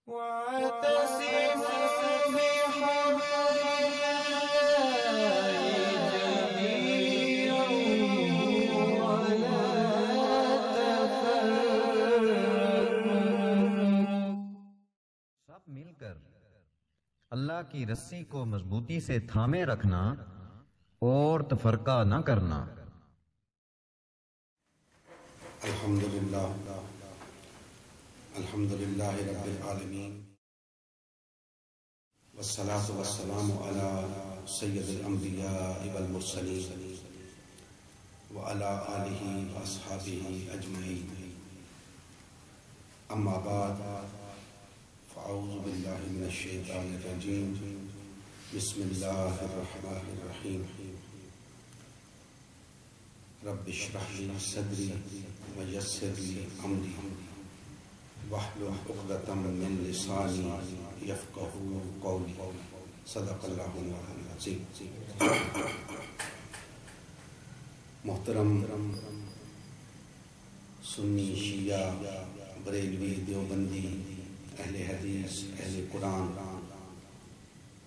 سب مل کر اللہ کی رسی کو مضبوطی سے تھامے رکھنا اور تفرقہ نہ کرنا۔ الحمدللہ الحمدللہ رب العالمین والصلاة والسلام علی سید الانبیاء والمرسلین وعلی آلہ واصحابہ اجمعین، اما بعد فاعوذ باللہ من الشیطان الرجیم، بسم اللہ الرحمن الرحیم۔ رب اشرح لی صدری ویسر لی امری واحلل عقدۃ من لسانی یفقہوا قولی، صدق اللہ العظیم۔ محترم سنی، شیعہ، بریلوی، دیوبندی، اہل حدیث، اہل قرآن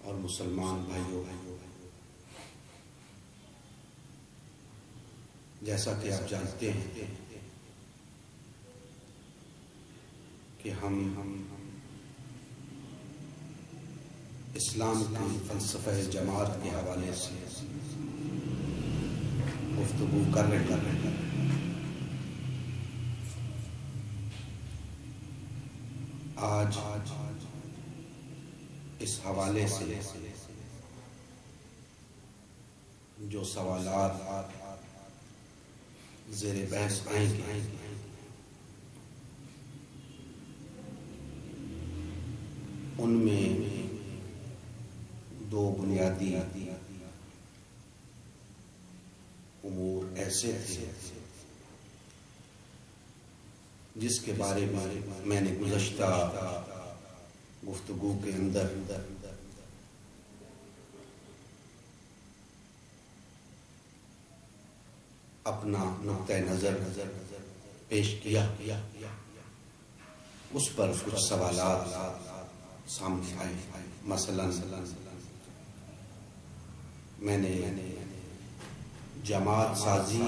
اور مسلمان بھائیوں، جیسا کہ آپ جانتے ہیں کہ ہم اسلام کی فلسفہ جماعت کے حوالے سے گفتگو کر رہے ہیں۔ آج اس حوالے سے جو سوالات زیر بحث آئیں گے ان میں دو بنیادی امور ایسے تھے جس کے بارے میں نے گزشتہ گفتگو کے اندر اپنا نقطہ نظر پیش کیا، اس پر کچھ سوالات سامنے آئے۔ مثلا میں نے جماعت سازی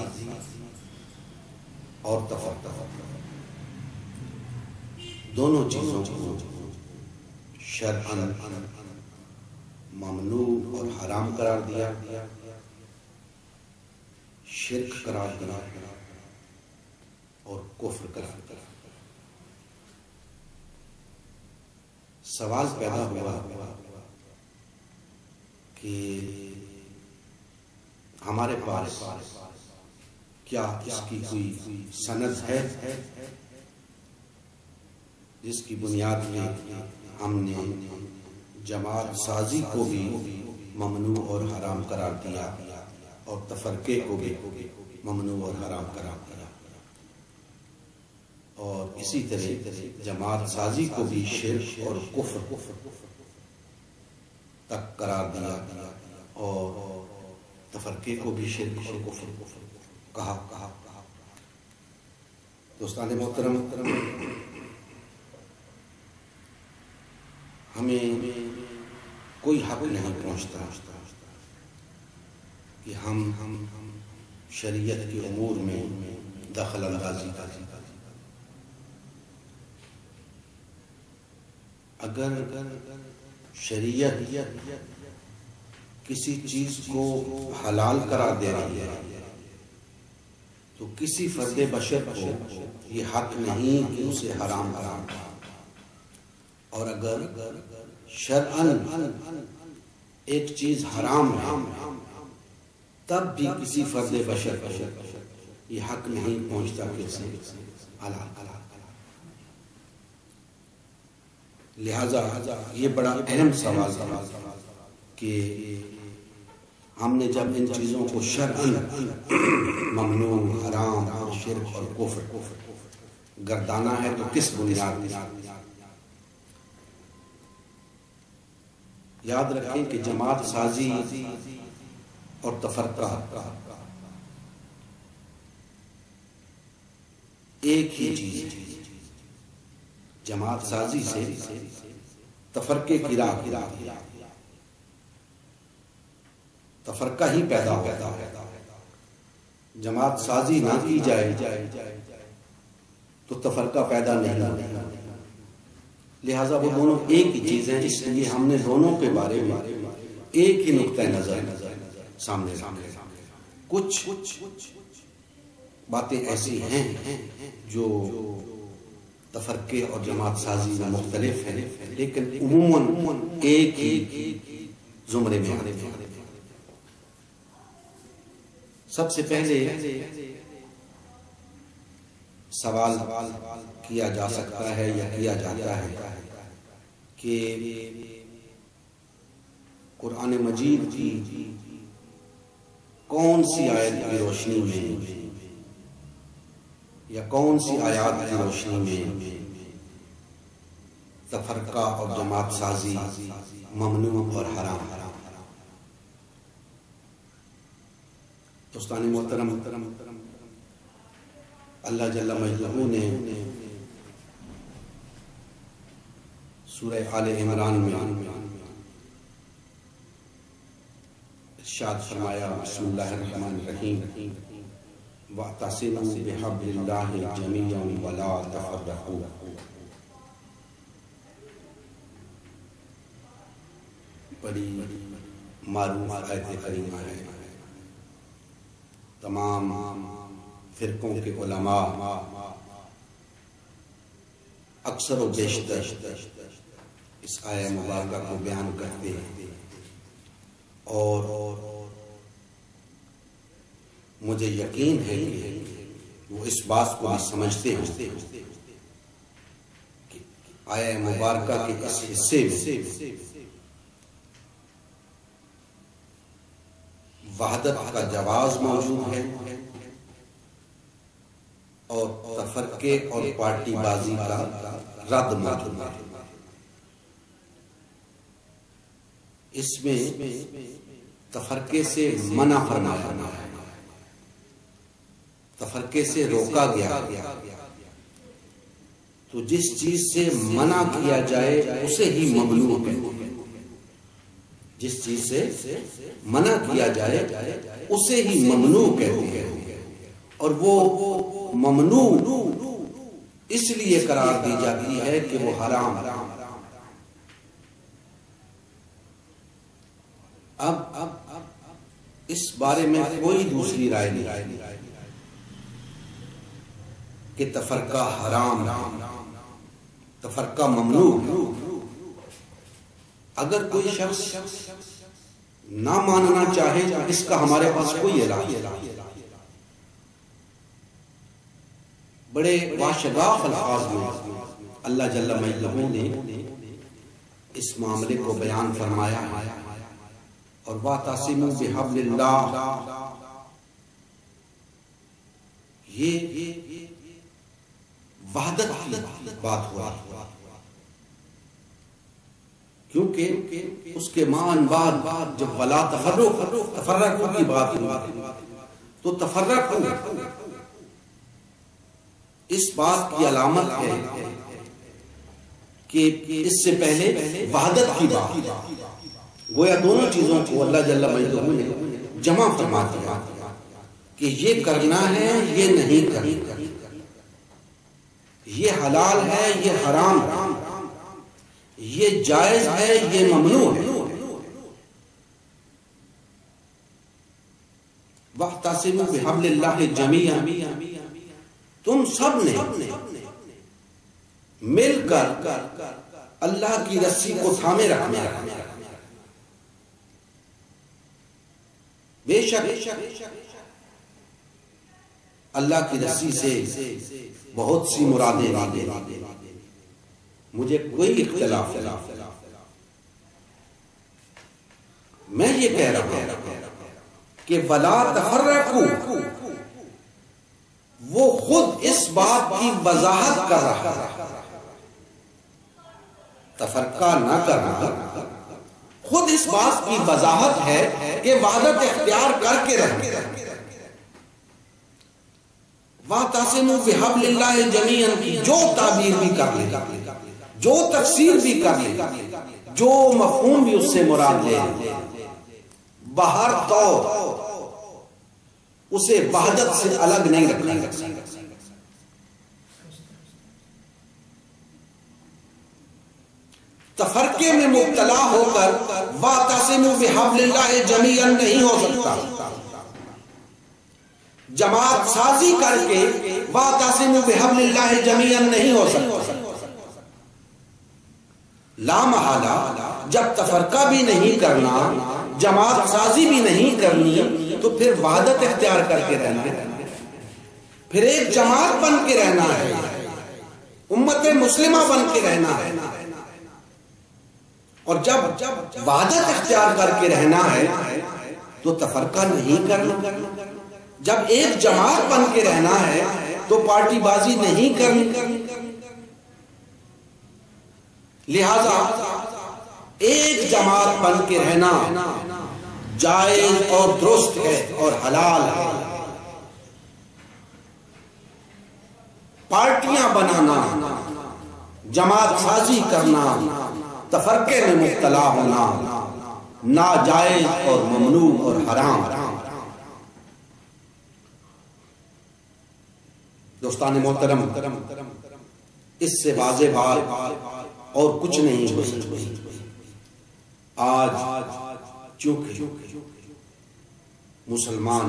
اور تفرقہ دونوں چیزوں کو شرعاً ممنوع اور حرام قرار دیا، شرک قرار دیا اور کفر قرار دیا۔ سوال پیدا ہوا کہ ہمارے پاس کیا اس کی کوئی سند ہے جس کی بنیاد میں ہم نے جماعت سازی کو بھی ممنوع اور حرام قرار دیا اور تفرقے کو بھی ممنوع اور حرام قرار دیا، اور اسی طرح جماعت سازی کو بھی شرک اور کفر تک قرار دیا اور تفرقے کو بھی شرک اور کفر کہا۔ دوستان محترم، ہمیں کوئی حق نہیں پہنچتا کہ ہم شریعت کے امور میں دخل اندازی کریں۔ اگر شریعت کسی چیز کو حلال قرار دے رہی ہے تو کسی فرد بشر کو یہ حق نہیں کہ اسے حرام قرار دے، اور اگر شرعاً ایک چیز حرام ہے تب بھی کسی فرد بشر کو یہ حق نہیں پہنچتا کہ اسے حلال قرار دے۔ لہذا یہ بڑا اہم سوال ہے کہ ہم نے جب ان چیزوں کو شرعاً ممنوع، حرام اور شرک اور کفر گردانا ہے تو کس بنیاد پر؟ یاد رکھیں کہ جماعت سازی اور تفرقہ ایک ہی چیز ہے۔ جماعت سازی سے تفرقے کی راہ تفرقہ ہی پیدا ہوتا ہے. جماعت سازی نہ کی جائے تو تفرقہ پیدا نہیں ہوتا. لہذا وہ دونوں ایک ہی چیز ہیں. اس لیے ہم نے دونوں کے بارے میں ایک ہی نقطہ نظر سامنے رکھا. کچھ باتیں ایسی ہیں جو تفرقے اور جماعت سازی میں مختلف ہیں، لیکن عموماً ایک ہی زمرے میں آتے ہیں. سب سے پہلے سوال کیا جا سکتا ہے یا کیا جاتا ہے کہ قرآن مجید کی کون سی آیت کی روشنی میں یا کون سی آیات کی روشنی میں تفرقہ اور جماعت سازی ممنوع اور حرام. دوستان محترم، اللہ جل مجدہ نے سورہ آل عمران میں ارشاد فرمایا، بسم اللہ الرحمن الرحیم، وَاعْتَصِمُوا بِحَبْلِ اللَّهِ جَمِيعًا وَلَا تَفَرَّقُوا. بڑی معروف آیت کریمہ ہے. تمام فرقوں کے علماء اکثر و بیشتر اس آیت مبارکہ کو بیان کرتے ہیں، اور مجھے یقین ہے کہ وہ اس بات کو بھی سمجھتے ہیں کہ آیت مبارکہ کے اس حصے میں وحدت کا جواز موجود ہے اور تفرقے اور پارٹی بازی کا رد موجود ہے. اس میں تفرقے سے منع فرمایا ہے، تفرقے سے روکا گیا. تو جس چیز سے منع کیا جائے اسے ہی ممنوع کہتے ہیں. جس چیز سے منع کیا جائے اسے ہی ممنوع کہتے ہیں، اور وہ ممنوع اس لیے قرار دی جاتی ہے کہ وہ حرام. اب اس بارے میں کوئی دوسری رائے نہیں کہ تفرقہ حرام، تفرقہ ممنوع. اگر کوئی شخص نہ ماننا چاہے تو اس کا ہمارے پاس کوئی علاج نہیں. بڑے واشگاف الفاظ میں اللہ جل مجدہ نے اس معاملے کو بیان فرمایا، اور وَاعْتَصِمُوا بِحَبْلِ اللَّهِ، یہ وحدت کی بات ہوا، کیونکہ اس کے معنی بعد جب وَلَا تَفَرَّقُوا کی بات ہوئی تو تفرقوا اس بات کی علامت ہے کہ اس سے پہلے وحدت کی بات، گویا دونوں چیزوں کو اللہ جل مجدہ نے جمع فرما دیا کہ یہ کرنا ہے، یہ نہیں کرنا، یہ حلال ہے، یہ حرام ہے، یہ جائز ہے، یہ ممنوع ہے. وَاعْتَصِمُوا بِحَبْلِ اللَّهِ جَمِيعًا، تم سب نے مل کر اللہ کی رسی کو تھامے رکھنا ہے. بے شک اللہ کی رسی سے بہت سی مرادیں ہیں، مجھے کوئی اختلاف نہیں. میں یہ کہہ رہا ہوں کہ وَلَا تَفَرَّقُوا وہ خود اس بات کی وضاحت کر رہا ہے. تفرقہ نہ کرنا خود اس بات کی وضاحت ہے کہ وحدت اختیار کر کے رہنا. وَاعْتَصِمُوا بِحَبْلِ اللَّهِ جَمِيعًا کی جو تعبیر بھی کر لے جو تفسیر بھی کر لے، جو مفہوم بھی اس سے مراد لے، بہر طور اسے وحدت سے الگ نہیں رکھا جا سکتا۔ تفرقے میں مبتلا ہو کر وَاعْتَصِمُوا بِحَبْلِ اللَّهِ جَمِيعًا نہیں ہو سکتا، جماعت سازی کر کے وَاعْتَصِمُوا بِحَبْلِ اللَّهِ جَمِيعًا نہیں ہو سکتا۔ لا محالہ جب تفرقہ بھی نہیں کرنا، جماعت سازی بھی نہیں کرنی، تو پھر وحدت اختیار کر کے رہنا ہے، پھر ایک جماعت بن کے رہنا ہے، امت مسلمہ بن کے رہنا ہے۔ اور جب وحدت اختیار کر کے رہنا ہے تو تفرقہ نہیں کرنا، جب ایک جماعت بن کے رہنا ہے تو پارٹی بازی نہیں کرنی۔ لہذا ایک جماعت بن کے رہنا جائز اور درست ہے اور حلال ہے۔ پارٹیاں بنانا، جماعت سازی کرنا، تفرقے میں مبتلا ہونا ناجائز اور ممنوع اور حرام۔ دوستان محترم، اس سے واضح بات اور کچھ نہیں ہو سکتی۔ آج چونکہ مسلمان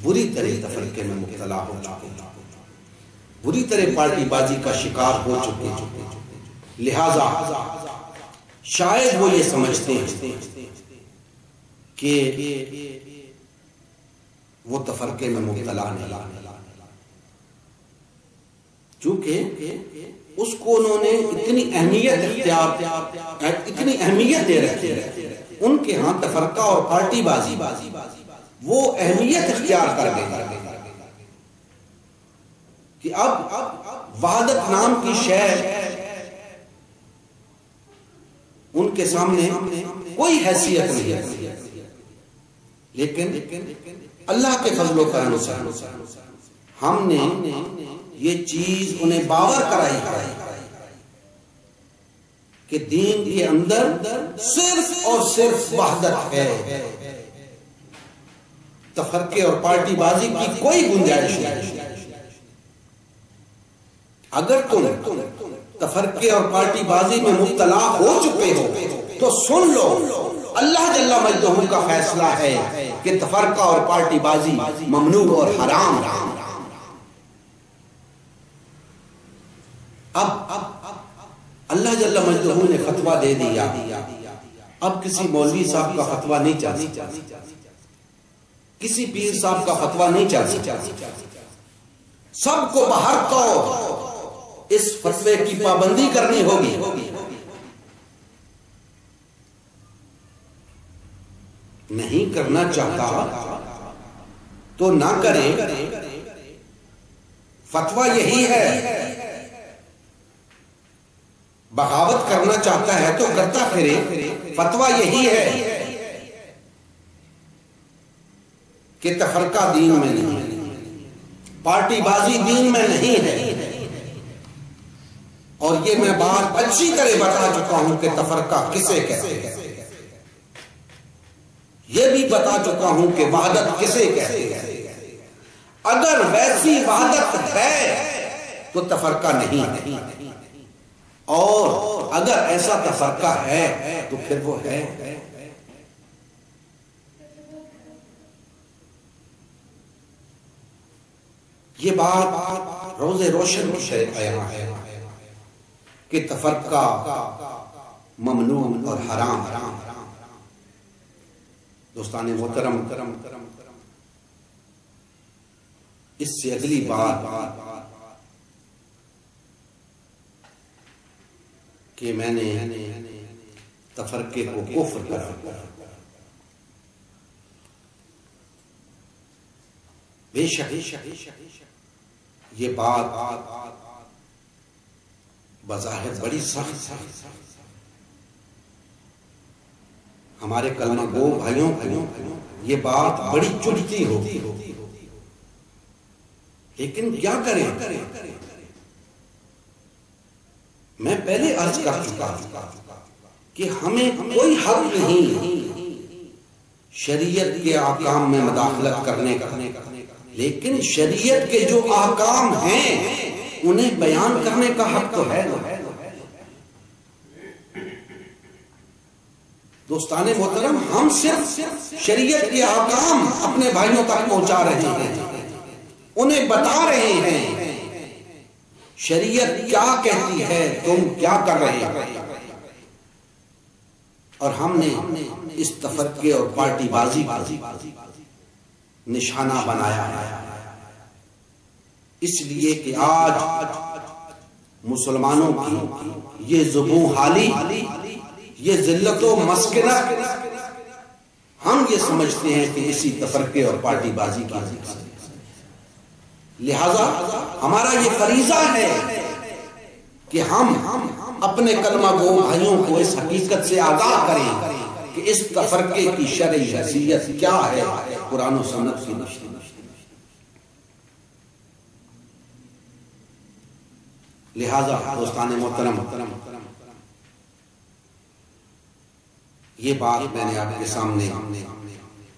بری طرح تفرقے میں مبتلا ہو چکے، بری طرح پارٹی بازی کا شکار ہو چکے، لہذا شاید وہ یہ سمجھتے ہیں کہ وہ تفرقے میں مبتلا نہیں، چونکہ اس کو انہوں نے اتنی اہمیت دے رکھی ہے، ان کے ہاں تفرقہ اور پارٹی بازی وہ اہمیت اختیار کر گئی کہ اب وحدت نام کی شے ان کے سامنے کوئی حیثیت نہیں ہے۔ لیکن اللہ کے فضل و کرم سے ہم نے یہ چیز انہیں باور کرائی کہ دین کے اندر صرف اور صرف وحدت ہے، تفرقے اور پارٹی بازی کی کوئی گنجائش نہیں۔ اگر تم تفرقے اور پارٹی بازی میں مبتلا ہو چکے ہو تو سن لو، اللہ جل مجدہ کا فیصلہ ہے کہ تفرقہ اور پارٹی بازی ممنوع اور حرام۔ اب اللہ جل مجدہ نے فتویٰ دے دیا، اب کسی مولوی صاحب کا فتویٰ نہیں چلتا، کسی پیر صاحب کا فتویٰ نہیں چلتا، سب کو بہر طور اس فتوے کی پابندی کرنی ہوگی۔ نہیں کرنا چاہتا تو نہ کرے، فتویٰ یہی ہے۔ بغاوت کرنا چاہتا ہے تو کرتا پھرے، فتویٰ یہی ہے کہ تفرقہ دین میں نہیں، پارٹی بازی دین میں نہیں ہے۔ اور یہ میں بات اچھی طرح بتا چکا ہوں کہ تفرقہ کسے کہتے ہیں، یہ بھی بتا چکا ہوں کہ وحدت کسے کہتے ہیں۔ اگر ویسی وحدت ہے تو تفرقہ نہیں ہے، اور اگر ایسا تفرقہ ہے تو پھر وہ ہے۔ یہ بات روز روشن کی شرح بیان ہے کہ تفرقہ ممنوع اور حرام۔ دوستان محترم، اس سے اگلی بات کہ میں نے تفرقے کو کفر قرار دیا۔ بے شک یہ بات بظاہر بڑی سخت ہے، ہمارے کلمہ گو بھائیوں یہ بات بڑی چبھتی ہوتی، لیکن کیا کریں، میں پہلے عرض کر چکا ہوں کہ ہمیں کوئی حق نہیں شریعت کے احکام میں مداخلت کرنے کا، لیکن شریعت کے جو احکام ہیں انہیں بیان کرنے کا حق تو ہے۔ دوستان محترم، ہم صرف شریعت کے احکام اپنے بھائیوں تک پہنچا رہے ہیں، انہیں بتا رہے ہیں شریعت کیا کہتی ہے، تم کیا کر رہے ہو۔ اور ہم نے اس تفرقے اور پارٹی بازی کا نشانہ بنایا ہے، اس لیے کہ آج مسلمانوں کی یہ زبوں حالی، یہ ذلت و مسکنت، ہم یہ سمجھتے ہیں کہ اسی تفرقے اور پارٹی بازی کی وجہ سے۔ لہذا ہمارا یہ فریضہ ہے کہ ہم اپنے کلمہ گو بھائیوں کو اس حقیقت سے آگاہ کریں کہ اس تفرقے کی شرعی حیثیت کیا ہے قرآن و سنت کی روشنی میں۔ لہذا دوستان محترم، یہ بات میں نے آپ کے سامنے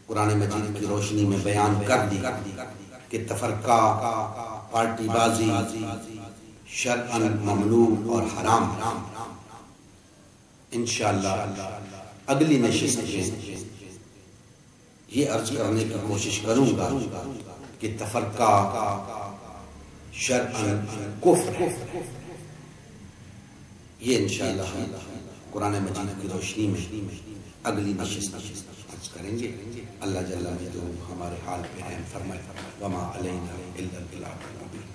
قرآن مجید کی روشنی میں بیان کر دی کہ تفرقہ، پارٹی بازی شرعاً ممنوع اور حرام۔ انشاءاللہ اگلی نشست میں یہ عرض کرنے کی کوشش کروں گا کہ تفرقہ شرعاً کفر، یہ انشاءاللہ قرآن مجید کی روشنی میں اگلی نشست عرض کریں گے۔ اللہ جل جلالہ ہمارے حال پہ رحم فرمائے۔ وما علینا الا البلاغ المبین۔